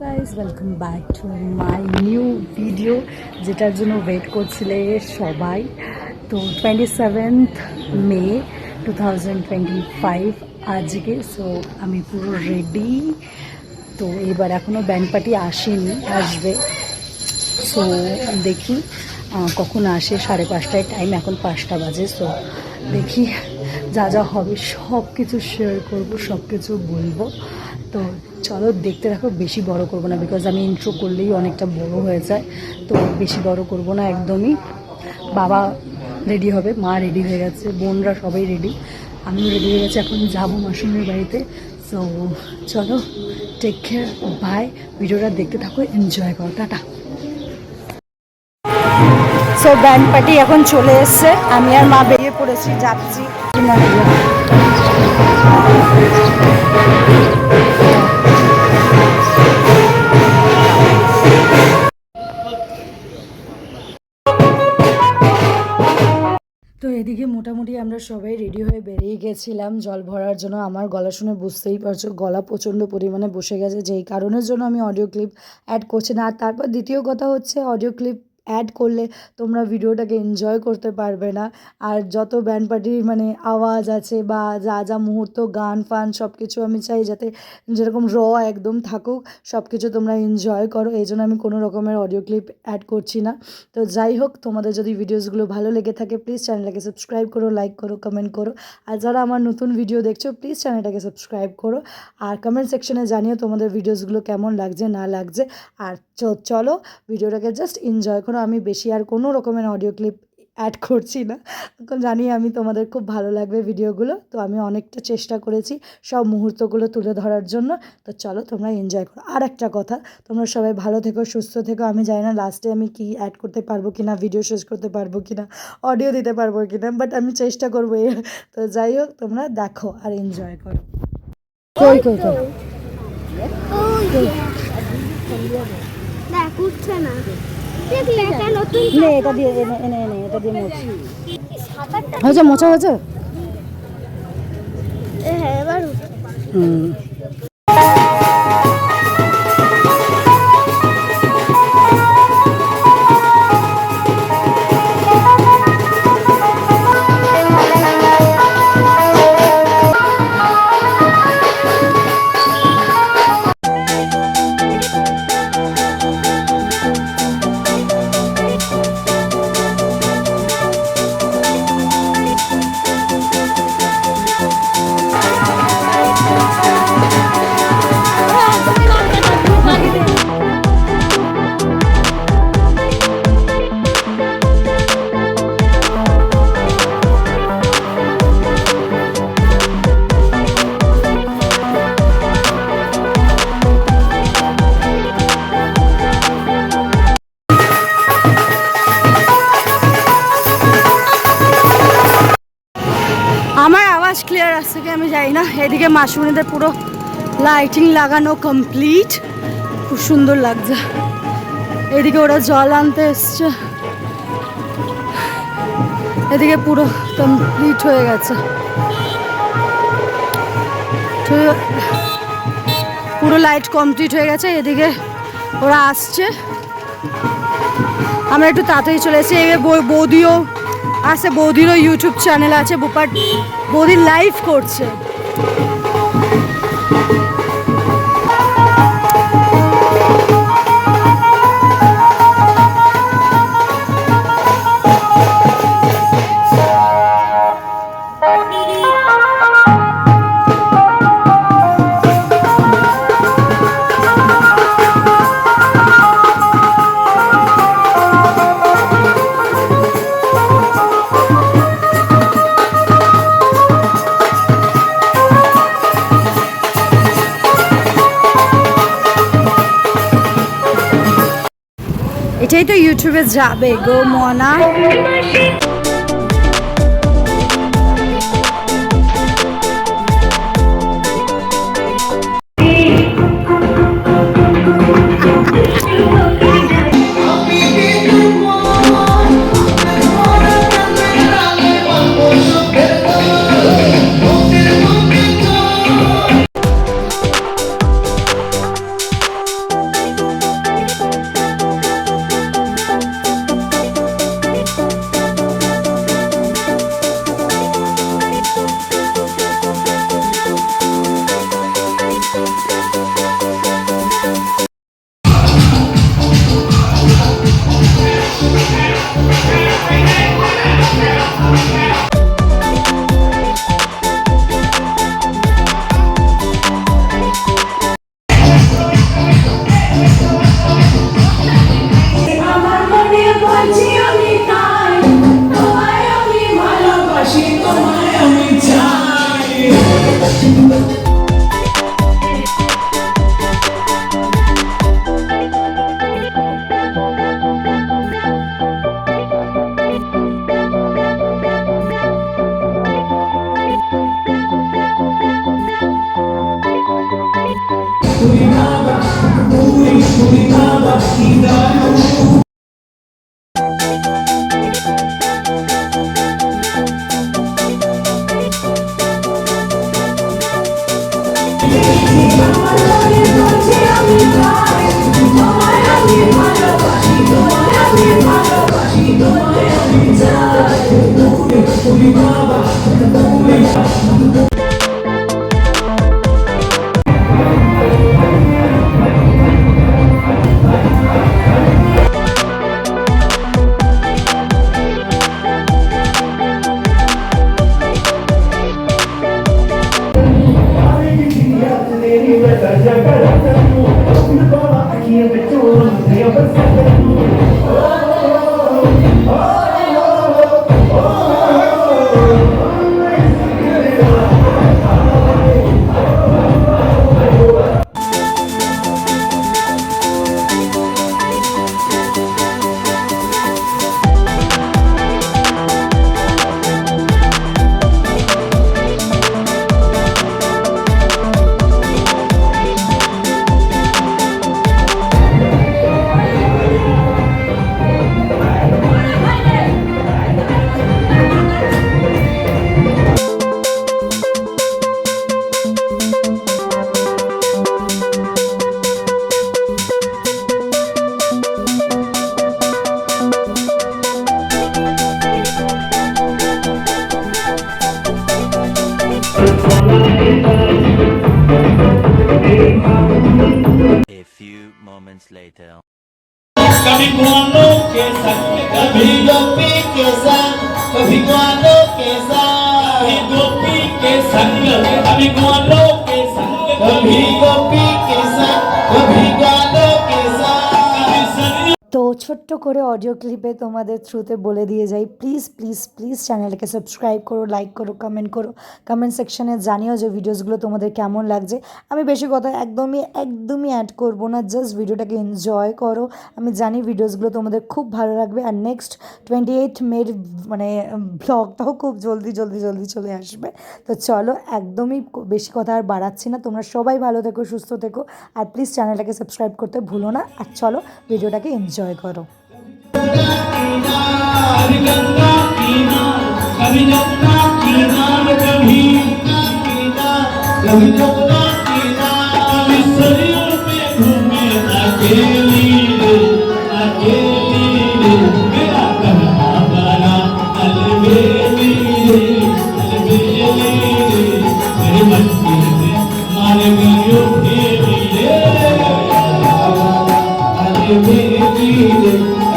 Guys welcome back to my new video, যেটার জন্য wait করছিলে সবাই। তো 27th মে 2025 আজকে। সো আমি পুরো রেডি। তো এবার এখনও ব্যান্ড পার্টি আসেনি, আসবে। সো দেখি কখন আসে। 5:30টায় টাইম, এখন 5টা বাজে। সো দেখি যা যা হবে সব কিছু শেয়ার করবো, সব কিছু বলবো। তো চলো দেখতে থাকো। বেশি বড় করবো না, বিকজ আমি ইন্ট্রো করলেই অনেকটা বড় হয়ে যায়। তো বেশি বড় করবো না একদমই। বাবা রেডি হবে, মা রেডি হয়ে গেছে, বোনরা সবাই রেডি, আমিও রেডি হয়ে গেছি। এখন যাবো মাসুমের বাড়িতে। সো চলো, টেক কেয়ার, বাই। ভিডিওটা দেখতে থাকো, এনজয় করো, টাটা। সো ব্যান্ড পার্টি এখন চলে এসছে, আমি আর মা বেরিয়ে পড়েছি, যাচ্ছি। তো এদিকে মোটামুটি আমরা সবাই রেডি হয়ে বেরিয়ে গেছিলাম জল ভরার জন্য। আমার গলা শুনে বুঝতেই পারছো, গলা প্রচণ্ড পরিমাণে বসে গেছে, যেই কারণের জন্য আমি অডিও ক্লিপ অ্যাড করছি না। আর তারপর দ্বিতীয় কথা হচ্ছে, অডিও ক্লিপ অ্যাড করলে তোমরা ভিডিওটাকে এনজয় করতে পারবে না। আর যত ব্যান্ড পার্টির মানে আওয়াজ আছে বা যা যা মুহূর্ত, গান ফান সব কিছু আমি চাই যাতে যেরকম একদম থাকুক, সব কিছু তোমরা এনজয় করো। এই জন্য আমি কোনো রকমের অডিও ক্লিপ অ্যাড করছি না। তো যাই হোক, তোমাদের যদি ভিডিওসগুলো ভালো লেগে থাকে প্লিজ চ্যানেলটাকে সাবস্ক্রাইব করো, লাইক করো, কমেন্ট করো। আর যারা আমার নতুন ভিডিও দেখছো প্লিজ চ্যানেলটাকে সাবস্ক্রাইব করো। আর কমেন্ট সেকশনে জানিও তোমাদের ভিডিওসগুলো কেমন লাগছে না লাগছে। আর চলো ভিডিওটাকে জাস্ট এনজয় করো। আমি বেশি আর কোনো রকমের অডিও ক্লিপ অ্যাড করছি না, জানি আমি তোমাদের খুব ভালো লাগবে ভিডিওগুলো। তো আমি অনেকটা চেষ্টা করেছি সব মুহূর্তগুলো তুলে ধরার জন্য। তো চলো তোমরা এনজয় করো। আর একটা কথা, তোমরা সবাই ভালো থেকো, সুস্থ থেকো। আমি জানি না লাস্টে আমি কি অ্যাড করতে পারবো কি না, ভিডিও শেষ করতে পারবো কি না, অডিও দিতে পারবো কি না, বাট আমি চেষ্টা করবো। তো যাই হোক, তোমরা দেখো আর এনজয় করো। কই কই কই উঠছে না, দেখলে এটা নতুন। এটা দিয়ে এনে এনে এনে এটা দিয়ে মোছা হয়েছে, মোছা হয়েছে। হ্যাঁ, এবার হুম। আমার আওয়াজ ক্লিয়ার আসছে কি আমি জানি না। এদিকে মাসুমনিদের পুরো লাইটিং লাগানো কমপ্লিট, খুব সুন্দর লাগছে। এদিকে ওরা জল আনতে এসছে, এদিকে পুরো কমপ্লিট হয়ে গেছে, পুরো লাইট কমপ্লিট হয়ে গেছে। এদিকে ওরা আসছে, আমরা একটু তাড়াতাড়ি চলে এসেছি। বৌদিও আছে, বৌদিরও ইউটিউব চ্যানেল আছে, বাট বৌদি লাইভ করছে। এটাই তো ইউটিউবে যাবে গো মনা। A few moments later. कभी ग्वालो के संग कभी गोपी के संग कभी ग्वालो के संग कभी गोपी के संग कभी ग्वालो के संग कभी गोपी के संग कभी ग्वालो के संग कभी सरियों তো ছোট্ট করে অডিও ক্লিপে তোমাদের থ্রুতে বলে দিয়ে যাই, প্লিজ প্লিজ প্লিজ চ্যানেলটাকে সাবস্ক্রাইব করো, লাইক করো, কমেন্ট করো, কমেন্ট সেকশনে জানিও যে ভিডিওসগুলো তোমাদের কেমন লাগছে। আমি বেশি কথা একদমই অ্যাড করব না, জাস্ট ভিডিওটাকে এনজয় করো। আমি জানি ভিডিওসগুলো তোমাদের খুব ভালো লাগবে। আর নেক্সট 28 মের মানে ব্লগটাও খুব জলদি চলে আসবে। তো চলো, একদমই বেশি কথা আর বাড়াচ্ছি না। তোমরা সবাই ভালো থেকো, সুস্থ থেকো, আর প্লিজ চ্যানেলটাকে সাবস্ক্রাইব করতে ভুলো না। আর চলো ভিডিওটাকে এনজয় করো। कभी गंगा किनार कभी जमुना किनार कभी कभी जमुना किनार कभी सरियों में घूमे अकेली रे मेरा कहना बड़ा अलबेली रे मेरे मन में मार गयो ढेली रे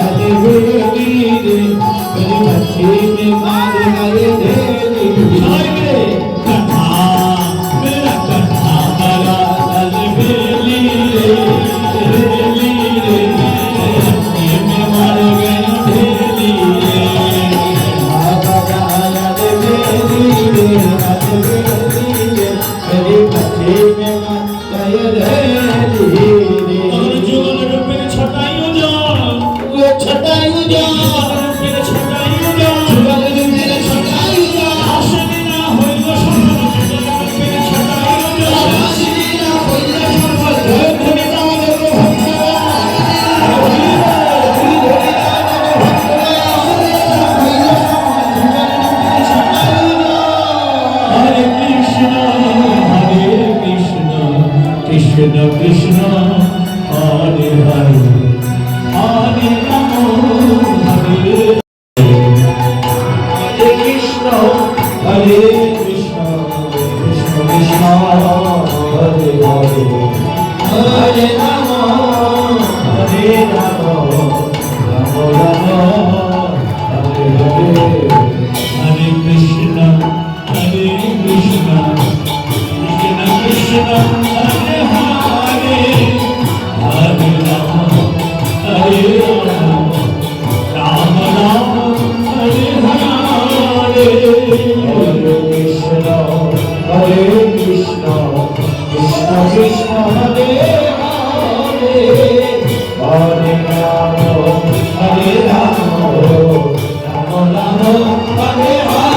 अलबेली रे मेरे बच्चे में मार गए ढेली रे कन्हा मेरा कन्हा बड़ा अलबेली रे मेरे बच्चे में मार गए ढेली रे बड़ा अलबेली रे मेरे बच्चे में मार गए ढेली रे और जो पे छटाई जा वो छटाई जा मेरे छटाई जा जुगल मेरे छटाई जा आशनी ना होइलो सफल मेरे छटाई जा आशनी ना होइलो सफल धोनी का देखो हरे कृष्णा कृष्ण कृष्ण हरे हरे हरे राम हरे कृष्ण हरे कृष्ण कृष्ण कृष्ण हरे हरे हरे राम राम राम हरे हरे हरे कृष्ण कृष्ण कृष्ण हरे हरे हरे राम राम राम हरे हरे हरे कृष्ण कृष्ण कृष्ण हरे हरे हरे राम राम राम हरे हरे